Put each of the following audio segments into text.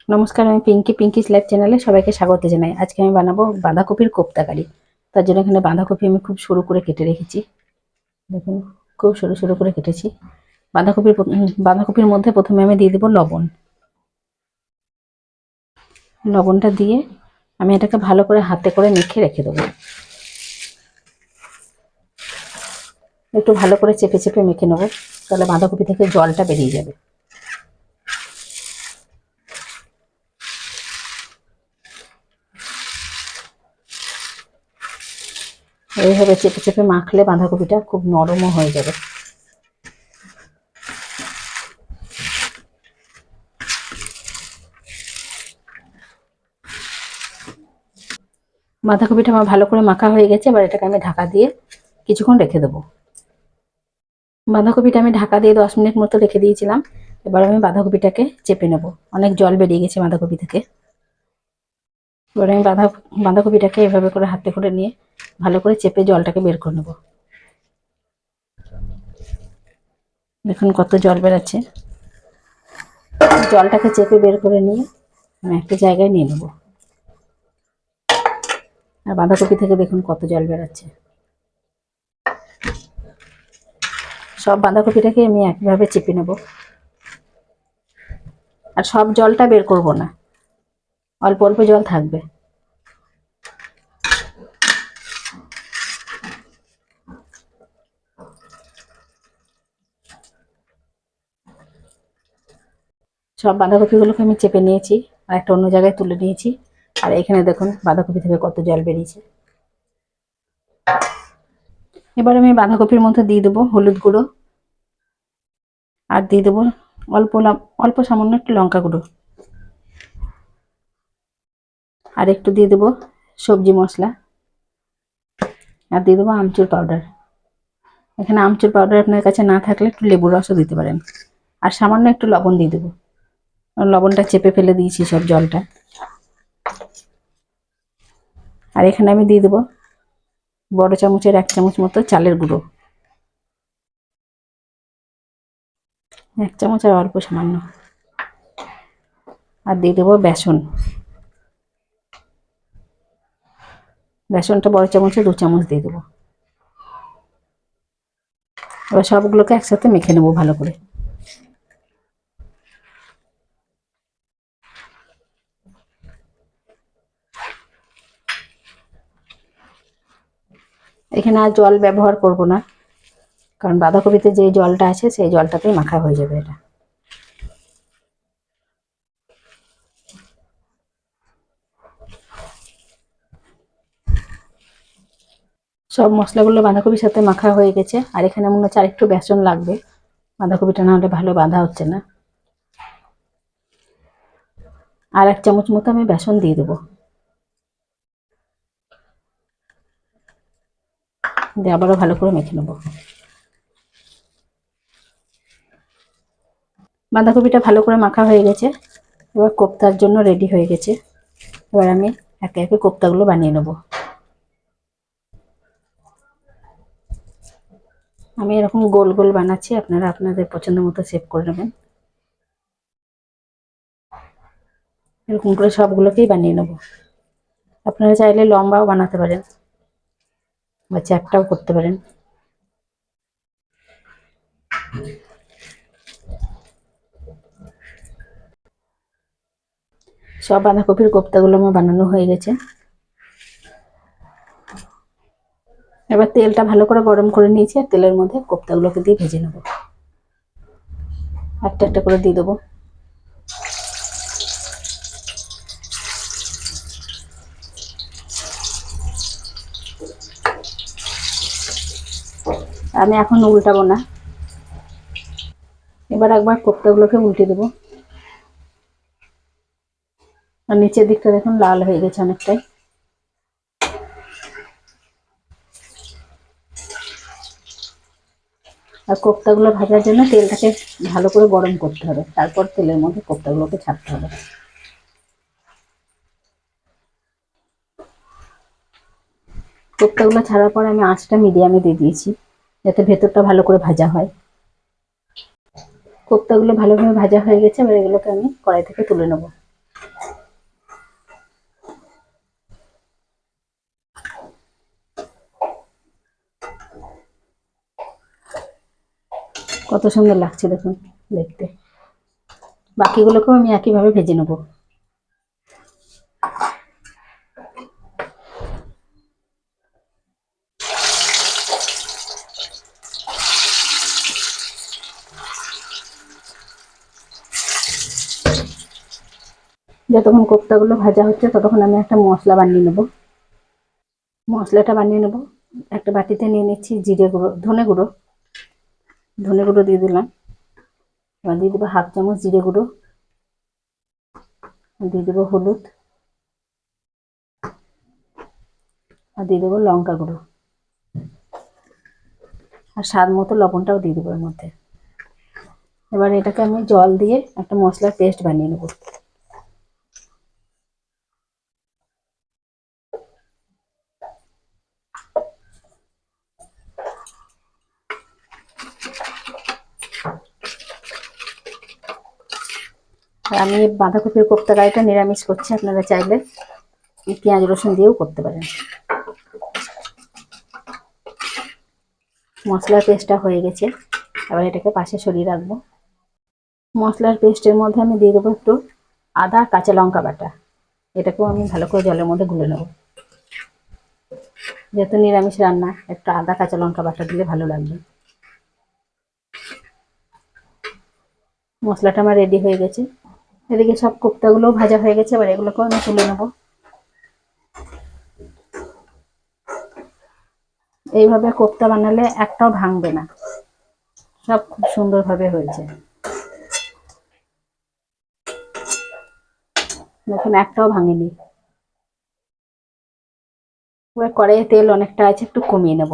নমস্কার, আমি পিঙ্কিস লাইভ চ্যানেলে সবাইকে স্বাগত জানাই। আজকে আমি বানাবো বাঁধাকপির কোপ্তা কারি। তার জন্য এখানে বাঁধাকপি আমি খুব সরু করে কেটে রেখেছি। দেখুন, খুব সরু সরু করে কেটেছি। বাঁধাকপির মধ্যে প্রথমে আমি দিয়ে দেবো লবণ। লবণটা দিয়ে আমি এটাকে ভালো করে হাতে করে মেখে রেখে দেবো। একটু ভালো করে চেপে চেপে মেখে নেবো, তাহলে বাঁধাকপি থেকে জলটা বেরিয়ে যাবে। এইভাবে চেপে চেপে মাখলে বাঁধাকপিটা খুব নরমও হয়ে যাবে। বাঁধাকপিটা আমার ভালো করে মাখা হয়ে গেছে। এবার এটাকে আমি ঢাকা দিয়ে কিছুক্ষণ রেখে দেবো। বাঁধাকপিটা আমি ঢাকা দিয়ে 10 মিনিট মতো রেখে দিয়েছিলাম। এবার আমি বাঁধাকপিটাকে চেপে নেব। অনেক জল বেরিয়ে গেছে বাঁধাকপি থেকে। এবার আমি বাঁধাকপিটাকে এভাবে করে হাতে করে নিয়ে ভালো করে চেপে জলটাকে বের করে নেব। দেখুন কত জল বেরাচ্ছে। জলটাকে চেপে বের করে নিয়ে আমি একটা জায়গায় নিয়ে নেব। আর বাঁধাকপি থেকে দেখুন কত জল বেরাচ্ছে। সব বাঁধাকপিটাকে আমি একইভাবে চেপে নেব। আর সব জলটা বের করব না, অল্প অল্প জল থাকবে। সব বাঁধাকপিগুলোকে আমি চেপে নিয়েছি আর একটা অন্য জায়গায় তুলে নিয়েছি। আর এখানে দেখুন বাঁধাকপি থেকে কত জল বেরিয়েছে। এবার আমি বাঁধাকপির মধ্যে দিয়ে দেবো হলুদ গুঁড়ো, আর দিয়ে দেবো অল্প অল্প সামান্য একটু লঙ্কা গুঁড়ো, আর একটু দিয়ে দেবো সবজি মশলা, আর দিয়ে দেবো আমচুর পাউডার। এখানে আমচুর পাউডার আপনার কাছে না থাকলে একটু লেবুর রসও দিতে পারেন। আর সামান্য একটু লবণ দিয়ে দেবো। লবণটা চেপে ফেলে দিয়েছি সব জলটা। আর এখানে আমি দিয়ে দেবো বড় চামচের 1 চামচ মতো চালের গুঁড়ো, 1 চামচ আর অল্প সামান্য। আর দিয়ে দেবো বেসন। বেসনটা বড় চামচে 2 চামচ দিয়ে দেবো। এবার সবগুলোকে একসাথে মেখে নেবো ভালো করে। এখানে আর জল ব্যবহার করব না, কারণ বাঁধাকপিতে যে জলটা আছে সেই জলটাতেই মাখা হয়ে যাবে এটা। সব মশলাগুলো বাঁধাকপির সাথে মাখা হয়ে গেছে। আর এখানে মনে হচ্ছে আরেকটু বেসন লাগবে, বাঁধাকপিটা না হলে ভালো বাঁধা হচ্ছে না। আর 1 চামচ মতো আমি বেসন দিয়ে দেবো, দিয়ে আবারও ভালো করে মেখে নেবো। বাঁধাকপিটা ভালো করে মাখা হয়ে গেছে। এবার কোপ্তার জন্য রেডি হয়ে গেছে। এবার আমি একে একে কোপ্তাগুলো বানিয়ে নেব। আমি এরকম গোল গোল বানাচ্ছি, আপনারা আপনাদের পছন্দ মতো শেপ করে নেবেন। এরকম করে সবগুলোকেই বানিয়ে নেব। আপনারা চাইলে লম্বাও বানাতে পারেন বা চ্যাপটাও করতে পারেন। সব বাঁধাকপির কোপ্তাগুলো আমার বানানো হয়ে গেছে। এবার তেলটা ভালো করে গরম করে নিয়েছি, আর তেলের মধ্যে কোপ্তাগুলোকে দিয়ে ভেজে নেব। একটা একটা করে দিয়ে দেবো। আমি এখন উল্টাবো না। এবার একবার কোপ্তাগুলোকে উল্টে দেবো। আর নিচের দিকটা দেখুন লাল হয়ে গেছে অনেকটাই। আর কোপ্তাগুলো ভাজার জন্য তেলটাকে ভালো করে গরম করতে হবে, তারপর তেলের মধ্যে কোপ্তাগুলোকে ছাড়তে হবে। কোপ্তাগুলো ছাড়ার পর আমি আঁচটা মিডিয়ামে দিয়ে দিয়েছি, যাতে ভেতরটা ভালো করে ভাজা হয়। কোপ্তাগুলো ভালোভাবে ভাজা হয়ে গেছে। এবার এগুলোকে আমি কড়াই থেকে তুলে নেব। কত সুন্দর লাগছে দেখুন দেখতে। বাকিগুলোকেও আমি একইভাবে ভেজে নেব। যতক্ষণ কোপ্তাগুলো ভাজা হচ্ছে ততক্ষণ আমি একটা মশলা বানিয়ে নেব। মশলাটা বানিয়ে নেব, একটা বাটিতে নিয়ে নিচ্ছি জিরে গুঁড়ো, ধনে গুঁড়ো, ধনে গুঁড়ো দিয়ে দিলাম। এবার দিয়ে দেবো 1/2 চামচ জিরে গুঁড়ো, দিয়ে দেবো হলুদ, আর দিয়ে দেবো লঙ্কা গুঁড়ো, আর স্বাদ মতো লবণটাও দিয়ে দেবো এর মধ্যে। এবার এটাকে আমি জল দিয়ে একটা মশলার পেস্ট বানিয়ে নেব। আর আমি বাঁধাকপির কোপ্তাটা নিরামিষ করছি, আপনারা চাইলে পেঁয়াজ রসুন দিয়েও করতে পারেন। মশলার পেস্টটা হয়ে গেছে, এবার এটাকে পাশে সরিয়ে রাখবো। মশলার পেস্টের মধ্যে আমি দিয়ে দেবো একটু আদা কাঁচা লঙ্কা বাটা, এটাকেও আমি ভালো করে জলের মধ্যে গুলে নেব। যেহেতু নিরামিষ রান্না, একটু আদা কাঁচা লঙ্কা বাটা দিলে ভালো লাগবে। মশলাটা আমার রেডি হয়ে গেছে। এদিকে সব কোপ্তাগুলোও ভাজা হয়ে গেছে, এবার এগুলোকেও আমি তুলে নেব। এইভাবে কোপ্তা বানালে একটাও ভাঙবে না, সব খুব সুন্দরভাবে হয়েছে। দেখুন একটাও ভাঙেনি। এবার কড়াইয়ে তেল অনেকটা আছে, একটু কমিয়ে নেব।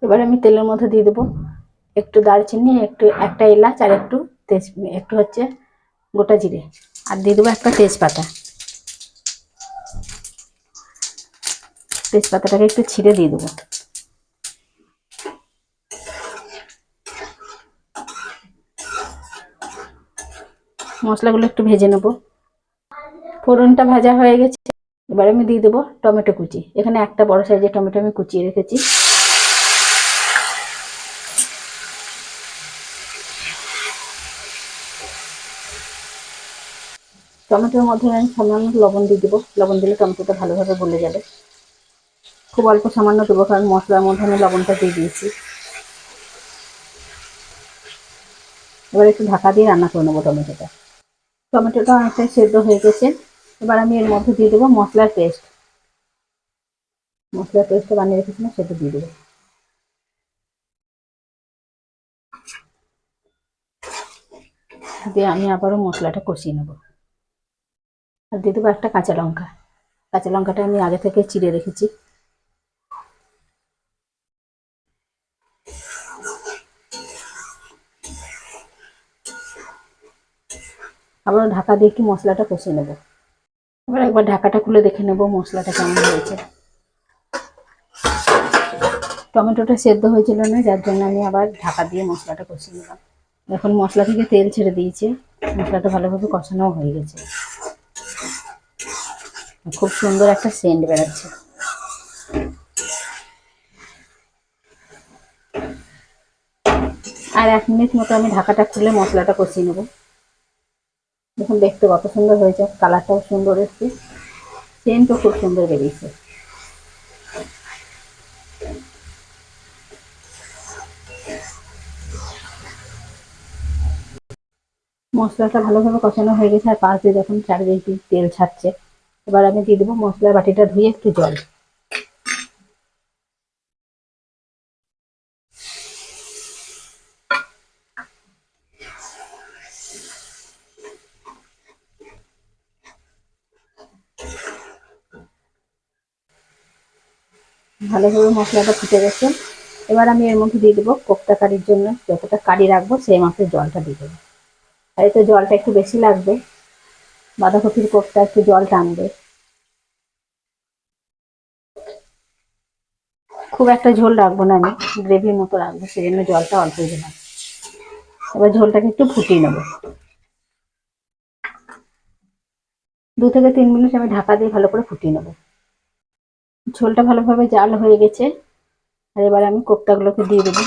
এবার আমি তেলের মধ্যে দিয়ে দেবো একটু দারচিনি, একটু একটা এলাচ, আর একটু হচ্ছে গোটা জিরে, আর দিয়ে দেবো একটা তেজপাতা। তেজপাতাটাকে একটু ছিঁড়ে দিয়ে দেবো। মশলাগুলো একটু ভেজে নেব। ফোড়নটা ভাজা হয়ে গেছে, এবার আমি দিয়ে দেবো টমেটো কুচি। এখানে একটা বড় সাইজের টমেটো আমি কুচিয়ে রেখেছি। টমেটোর মধ্যে আমি সামান্য লবণ দিয়ে দেবো, লবণ দিলে টমেটোটা ভালোভাবে গলে যাবে। খুব অল্প সামান্য দেবো, কারণ মশলার মধ্যে আমি লবণটা দিয়ে দিয়েছি। এবার একটু ঢাকা দিয়ে রান্না করে নেবো টমেটোটা। টমেটোটা অনেকটাই সেদ্ধ হয়ে গেছে, এবার আমি এর মধ্যে দিয়ে দেবো মশলার পেস্টটা বানিয়ে রেখেছিলাম, সেটা দিয়ে দেবো। দিয়ে আমি আবারও মশলাটা কষিয়ে নেব। আর দিয়ে দেবো একটা কাঁচা লঙ্কা। কাঁচা লঙ্কাটা আমি আগে থেকে চিড়ে রেখেছি। আবার ঢাকা দিয়ে একটু মশলাটা কষিয়ে নেব। এবার একবার ঢাকাটা খুলে দেখে নেব মশলাটা কেমন হয়েছে। টমেটোটা সেদ্ধ হয়েছিল না, যার জন্য আমি আবার ঢাকা দিয়ে মশলাটা কষিয়ে নিলাম। এখন মশলা থেকে তেল ছেড়ে দিয়েছে, মশলাটা ভালোভাবে কষানো হয়ে গেছে। খুব সুন্দর একটা সেন্ট বেরোচ্ছে। আর 1 মিনিট মতো আমি ঢাকাটা খুলে মশলাটা কষিয়ে নেব। দেখুন দেখতে কত সুন্দর হয়েছে, কালারটাও সুন্দর এসছে, সেন্টও খুব সুন্দর বেরিয়েছে। মশলাটা ভালোভাবে কষানো হয়ে গেছে, আর পাশ দিয়ে যখন চারিদিকে তেল ছাড়ছে, এবার আমি দিয়ে দেবো মশলার বাটিটা ধুয়ে একটু জল। ভালোভাবে মশলাটা ফুটে গেছে, এবার আমি এর মধ্যে দিয়ে দেবো কোপ্তা কারির জন্য যতটা কারি রাখবো সেই মাপে জলটা দিয়ে দেবো। আর এতে জলটা একটু বেশি লাগবে, বাঁধাকপির কোপ্তা একটু জল টানবে। খুব একটা ঝোল রাখবো না, আমি গ্রেভির মতো রাখবো, সেই জন্য জলটা অল্পই দিলাম। এবার ঝোলটাকে একটু ফুটিয়ে নেবো। 2 থেকে 3 মিনিট আমি ঢাকা দিয়ে ভালো করে ফুটিয়ে নেবো। ঝোলটা ভালোভাবে জাল হয়ে গেছে, আর এবার আমি কোপ্তাগুলোকে দিয়ে দেবো।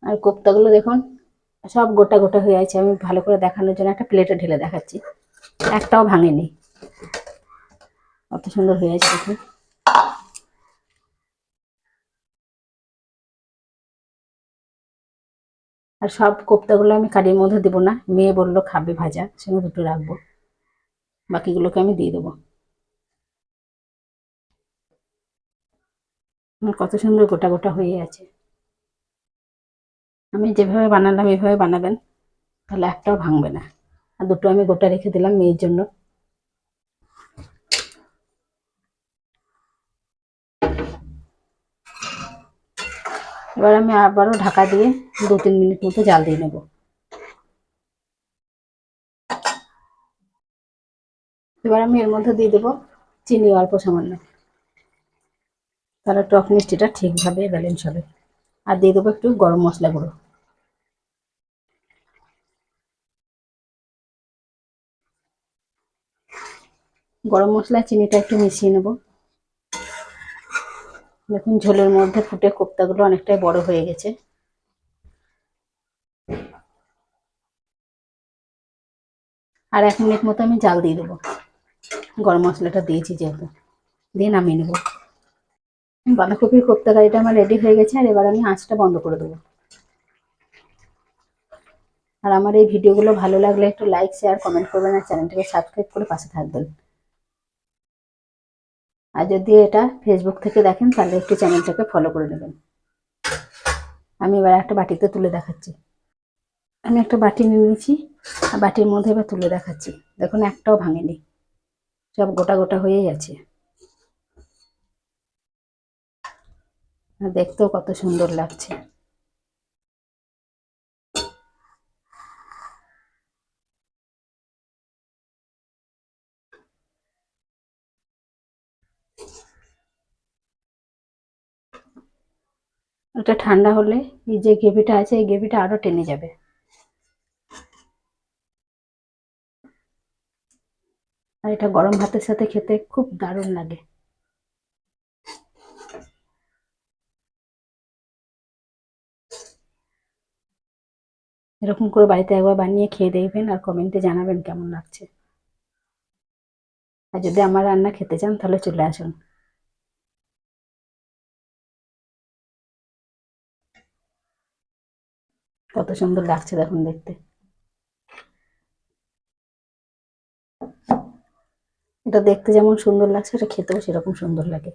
আর কোপ্তাগুলো দেখুন সব গোটা গোটা হয়ে আছে। আমি ভালো করে দেখানোর জন্য একটা প্লেটে ঢেলে দেখাচ্ছি, একটাও ভাঙেনি, কত সুন্দর হয়ে আছে দেখুন। আর সব কোপ্তাগুলো আমি কারির মধ্যে দেবো না, মেয়ে বললো খাবে ভাজা, সেজন্য দুটো রাখবো, বাকিগুলোকে আমি দিয়ে দেবো। কত সুন্দর গোটা গোটা হয়ে আছে। আমি যেভাবে বানালাম এভাবে বানাবেন, তাহলে একটাও ভাঙবে না। আর দুটো আমি গোটা রেখে দিলাম মেয়ের জন্য। এবার আমি আবারও ঢাকা দিয়ে 2-3 মিনিট মতো জাল দিয়ে নেব। এবার আমি এর মধ্যে দিয়ে দেবো চিনি অল্প সামান্য, তাহলে টক মিষ্টিটা ঠিকভাবে ব্যালেন্স হবে। আর দিয়ে দেবো একটু গরম মশলা গুঁড়ো। গরম মশলা চিনিটা একটু মিশিয়ে নেব। দেখুন ঝোলের মধ্যে ফুটে কোপ্তাগুলো অনেকটাই বড় হয়ে গেছে। আর 1 মিনিট মতো আমি জাল দিয়ে দেবো, গরম মশলাটা দিয়েছি যেহেতু, দিয়ে নামিয়ে নেব। বাঁধাকপির কোপ্তা কারিটা আমার রেডি হয়ে গেছে। আর এবার আমি আঁচটা বন্ধ করে দেবো। আর আমার এই ভিডিওগুলো ভালো লাগলে একটু লাইক শেয়ার কমেন্ট করবেন, আর চ্যানেলটাকে সাবস্ক্রাইব করে পাশে থাকবেন। আর যদি এটা ফেসবুক থেকে দেখেন তাহলে একটু চ্যানেলটাকে ফলো করে নেবেন। আমি এবার একটা বাটিতে তুলে দেখাচ্ছি। আমি একটা বাটি নিয়ে নিয়েছি, আর বাটির মধ্যে এবার তুলে দেখাচ্ছি। দেখুন একটাও ভাঙেনি, সব গোটা গোটা হয়েই আছে। আর দেখতেও কত সুন্দর লাগছে। এটা ঠান্ডা হলে এই যে গ্রেভিটা আছে এই গ্রেভিটা আরো টেনে যাবে। আর এটা গরম ভাতের সাথে খেতে খুব দারুণ লাগে। এরকম করে বাড়িতে একবার বানিয়ে খেয়ে দেখবেন আর কমেন্টে জানাবেন কেমন লাগছে। আর যদি আমার রান্না খেতে চান তাহলে চলে আসুন। কত সুন্দর লাগছে দেখুন দেখতে। এটা দেখতে যেমন সুন্দর লাগছে, এটা খেতেও সেরকম সুন্দর লাগে।